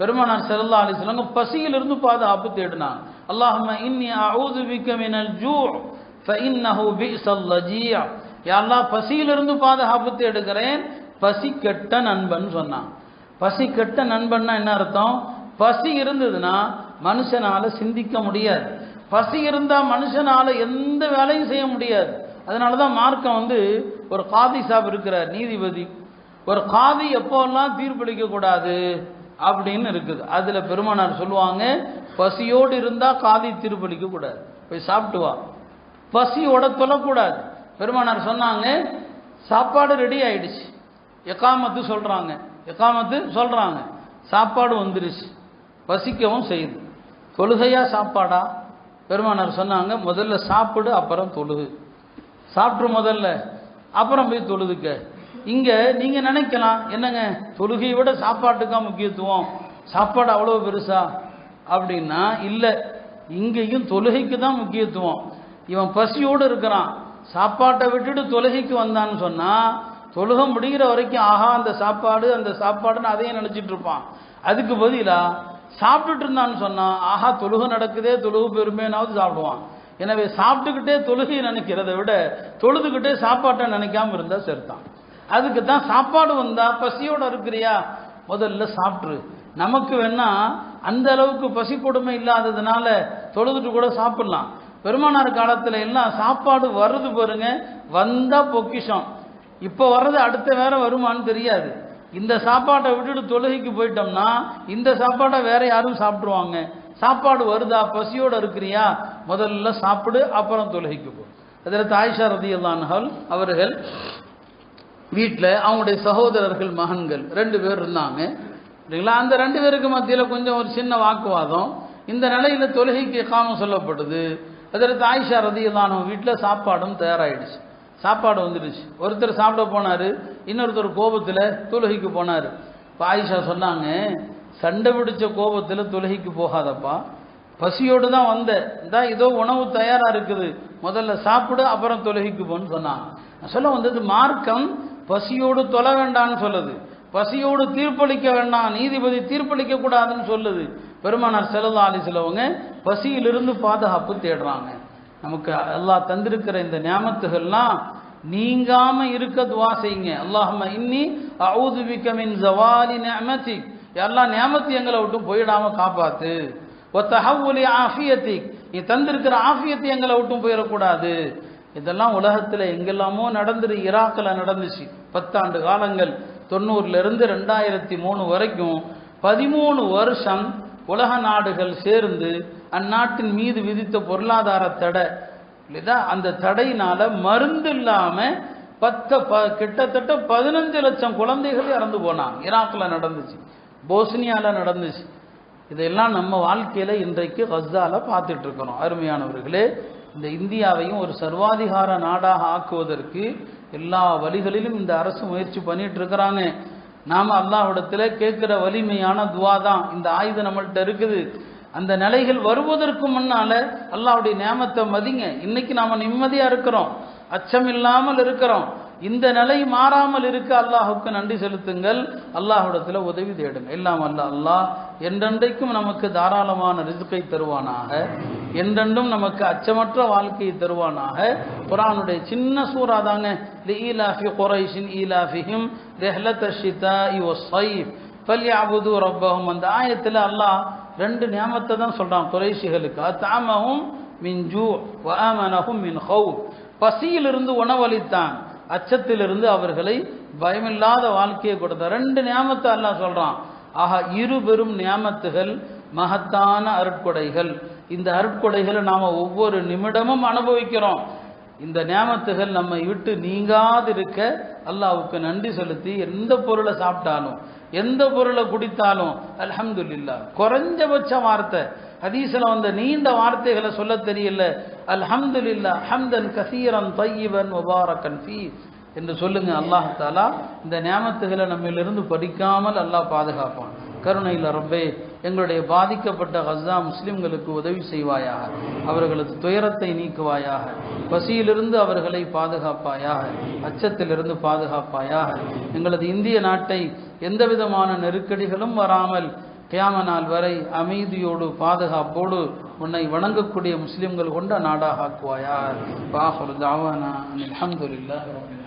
பெருமானார் ஸல்லல்லாஹு அலைஹி வஸல்லம் பசியிலிருந்து பாதுகாப்பு தேடினாங்க. அல்லாஹும்ம இன்னி அஊது பிக மினல் ஜூ' ஃபஇன்னஹு பிஸல் லஜீ'. யா அல்லாஹ் பசியிலிருந்து பாதுகாப்பு தேடுகிறேன், பசி கெட்ட நண்பன் சொன்னான். பசி கெட்ட நண்பன்னா என்ன அர்த்தம்? பசி இருந்ததுன்னா மனுஷனால சிந்திக்க முடியாது. பசி இருந்தா மனுஷனால எந்த வேலையும் செய்ய முடியாது. அதனாலதான் மார்க்கம் ஒரு காதி சாப் இருக்கிறார், நீதிபதி. ஒரு காதி எப்போல்லாம் தீர்ப்பளிக்க கூடாது அப்படின்னு இருக்குது. அதுல பெருமானார் சொல்லுவாங்க, பசியோடு இருந்தா காதி தீர்ப்பளிக்க கூடாது, போய் சாப்பிட்டு வா. பசியோட தொழக்கூடாது. பெருமானார் சொன்னாங்க, சாப்பாடு ரெடி ஆயிடுச்சு, எகாமத்து சொல்றாங்க, சாப்பாடு வந்துருச்சு, பசிக்கவும் செய்யுது, தொழுகையா சாப்பாடா? பெருமானார் சொன்னாங்க, முதல்ல சாப்பிடு, அப்புறம் தொழுகு. சாப்பிட்டு முதல்ல, அப்புறம் போய் தொழுதுக்க. இங்க நீங்க நினைக்கலாம், என்னங்க தொழுகையை விட சாப்பாட்டுக்கா முக்கியத்துவம், சாப்பாடு அவ்வளவு பெருசா அப்படின்னா இல்ல, இங்கேயும் தொழுகைக்கு தான் முக்கியத்துவம். இவன் பசியோடு இருக்கிறான், சாப்பாட்டை விட்டுட்டு தொழுகைக்கு வந்தான்னு சொன்னா தொழுகை முடிகிற வரைக்கும் ஆஹா அந்த சாப்பாடுன்னு அதையும் நினைச்சிட்டு இருப்பான். அதுக்கு பதிலா சாப்பிட்டுட்டு இருந்தான்னு சொன்னா ஆஹா தொழுகை நடக்குதே, தொழுகு பெருமைனாவது சாப்பிடுவான். எனவே சாப்பிட்டுக்கிட்டே தொழுகையை நினைக்கிறத விட தொழுதுகிட்டே சாப்பாட்டை நினைக்காம இருந்தா சரிதான். அதுக்கு தான் சாப்பாடு வந்தா பசியோட இருக்கிறியா, முதல்ல சாப்பிட்ரு. நமக்கு வேணா அந்த அளவுக்கு பசி கொடுமை இல்லாததுனால தொழுதுட்டு கூட சாப்பிடலாம். பெருமானார் காலத்துல எல்லாம் சாப்பாடு வர்றது பாருங்க, வந்தா பொக்கிஷம். இப்ப வர்றது அடுத்த வேற வருமானு தெரியாது. இந்த சாப்பாட்டை விட்டுட்டு தொழுகைக்கு போயிட்டோம்னா இந்த சாப்பாட்டை வேற யாரும் சாப்பிட்டுருவாங்க. சாப்பாடு வருதா, பசியோட இருக்கிறியா, முதல்ல சாப்பிடு, அப்புறம் தொழுகைக்கு போ. அதில் ஆயிஷா ரலியல்லாஹு அன்ஹா அவர்கள் வீட்டில் அவங்களுடைய சகோதரர்கள் மகன்கள் 2 பேர் இருந்தாங்க இல்லைங்களா. அந்த 2 பேருக்கு மத்தியில் கொஞ்சம் ஒரு சின்ன வாக்குவாதம். இந்த நிலையில தொழுகைக்கு இகாமத் சொல்லப்படுது. அதில் ஆயிஷா ரலியல்லாஹு அன்ஹா வீட்டில் சாப்பாடும் தயாராகிடுச்சு, சாப்பாடு வந்துடுச்சு. ஒருத்தர் சாப்பிட போனாரு, இன்னொருத்தர் கோபத்தில் தொழுகைக்கு போனார். இப்போ ஆயிஷா சொன்னாங்க, சண்டை பிடிச்ச கோபத்தில் தொழுகைக்கு போகாதப்பா, பசியோடு தான் வந்த, இந்தா இதோ உணவு தயாரா இருக்குது, முதல்ல சாப்பிடு, அப்புறம் தொழுகைக்கு போன்னு சொன்னாங்க. சொல்ல வந்தது மார்க்கம் பசியோடு தொழ வேண்டான்னு சொல்லுது, பசியோடு தீர்ப்பளிக்க வேண்டாம், நீதிபதி தீர்ப்பளிக்க கூடாதுன்னு சொல்லுது. பெருமானார் ஸல்லல்லாஹு அலைஹி வஸல்லம் பசியிலிருந்து பாதுகாப்பு தேடுறாங்க. நமக்கு அல்லாஹ் தந்திருக்கிற இந்த நியாமத்துகள்லாம் நீங்காம இருக்க துவா செய்யுங்க. அல்லாஹும்ம இன்னி அஊது பிக மின் ஸவாலி நிஅமதிக், யா அல்லாஹ் நியாமத்து எங்களை விட்டு போயிடாம காப்பாத்து. வ தஹவ்வுலி ஆஃபியத்திக், நீ தந்திருக்கிற ஆஃபியத்தை எங்களை விட்டும் போயிடக்கூடாது. இதெல்லாம் உலகத்தில் எங்கெல்லாமோ நடந்துரு. ஈராக்கில் நடந்துச்சு 10 ஆண்டு காலங்கள், 90லிருந்து 2003 வரைக்கும் 13 வருஷம் உலக நாடுகள் சேர்ந்து அந்நாட்டின் மீது விதித்த பொருளாதார தடை இல்லைதா, அந்த தடையினால மருந்து இல்லாம கிட்டத்தட்ட 15 லட்சம் குழந்தைகள் இறந்து போனாங்க. ஈராக்கில் நடந்துச்சு, போஸ்னியாவில் நடந்துச்சு. இதெல்லாம் நம்ம வாழ்க்கையில இன்றைக்கு கஸ்ஸால பார்த்துட்டு இருக்கிறோம். அருமையானவர்களே, இந்த இந்தியாவையும் ஒரு சர்வாதிகார நாடாக ஆக்குவதற்கு எல்லா வழிகளிலும் இந்த அரசு முயற்சி பண்ணிட்டு இருக்கிறாங்க. நாம அல்லாஹ்விடத்துல கேட்கிற வலிமையான துவா தான். இந்த ஆயுதம் நம்மள்கிட்ட இருக்குது. அந்த நிலைகள் வருவதற்கு முன்னால அல்லாஹ்வுடைய நியாமத்தை மதிங்க. இன்னைக்கு நாம நிம்மதியா இருக்கிறோம், அச்சம் இல்லாமல் இருக்கிறோம். இந்த நிலை மாறாமல் இருக்க அல்லாஹுக்கு நன்றி செலுத்துங்கள், அல்லாஹ்விடத்துல உதவி தேடுங்க. எல்லாம் அல்லாஹ் என்றென்றைக்கும் நமக்கு தாராளமான ரிஸ்கை தருவானாக, என்றென்றும் நமக்கு அச்சமற்ற வாழ்க்கையை தருவானாக. குர்ஆனுடைய சின்ன சூரா தாங்க, லீலாஃபி குரைஷின் ஈலாஃபிஹிம் ரிஹ்லத்தஷ் ஷிதாஇ வஸ்ஸைஃப் ஃபல்யஅபுது ரப்பஹும். அந்த ஆயத்துல அல்லாஹ் 2 நியாமத்தை தான் சொல்றான் குறைஷிகளுக்கு. அத்அமஹும் மின் ஜூ வ ஆமனஹும் மின் ஹௌஃப், பசியிலிருந்து உணவளித்தான், அச்சத்திலிருந்து அவர்களை பயமில்லாத வாழ்க்கையை கொடுத்த 2 நியாமத்தை அல்லாஹ் சொல்றான். ஆக 2 பெரும் நியாமத்துகள், மகத்தான அருட்கொடைகள். இந்த அருட்கொடைகளை நாம ஒவ்வொரு நிமிடமும் அனுபவிக்கிறோம். இந்த நியாமத்துகள் நம்மை விட்டு நீங்காதிருக்க அல்லாஹ்வுக்கு நன்றி செலுத்தி எந்த பொருளை சாப்பிட்டாலும் எந்த பொருளை குடித்தாலும் அல்ஹம்துலில்லாஹ். குறைஞ்சபட்ச வார்த்தை, ஹதீஸ்ல வந்த நீண்ட வார்த்தைகளை சொல்ல தெரியல, அல்ஹம்துலில்லாஹ் ஹம்தன் கஸீரன் தய்யிபன் முபாரக்கன் ஃபீ என்று சொல்லுங்க. அல்லாஹ் தஆலா இந்த நியாமத்துகளை நம்மிலிருந்து படிக்காமல் அல்லாஹ் பாதுகாப்பான். கருணையில் ரப்பே, எங்களுடைய பாதிக்கப்பட்ட கஸ்ஸா முஸ்லிம்களுக்கு உதவி செய்வாயாக, அவர்களது துயரத்தை நீக்குவாயாக, பசியிலிருந்து அவர்களை பாதுகாப்பாயாக, அச்சத்திலிருந்து பாதுகாப்பாயாக. எங்களது இந்திய நாட்டை எந்த விதமான நெருக்கடிகளும் வராமல் கியாம நாள் வரை அமைதியோடு பாதுகாப்போடு உன்னை வணங்கக்கூடிய முஸ்லிம்கள் கொண்ட நாடாக ஆக்குவாயா. வாஹிரு தஅவானா அல்ஹம்துலில்லாஹி ரப்பில்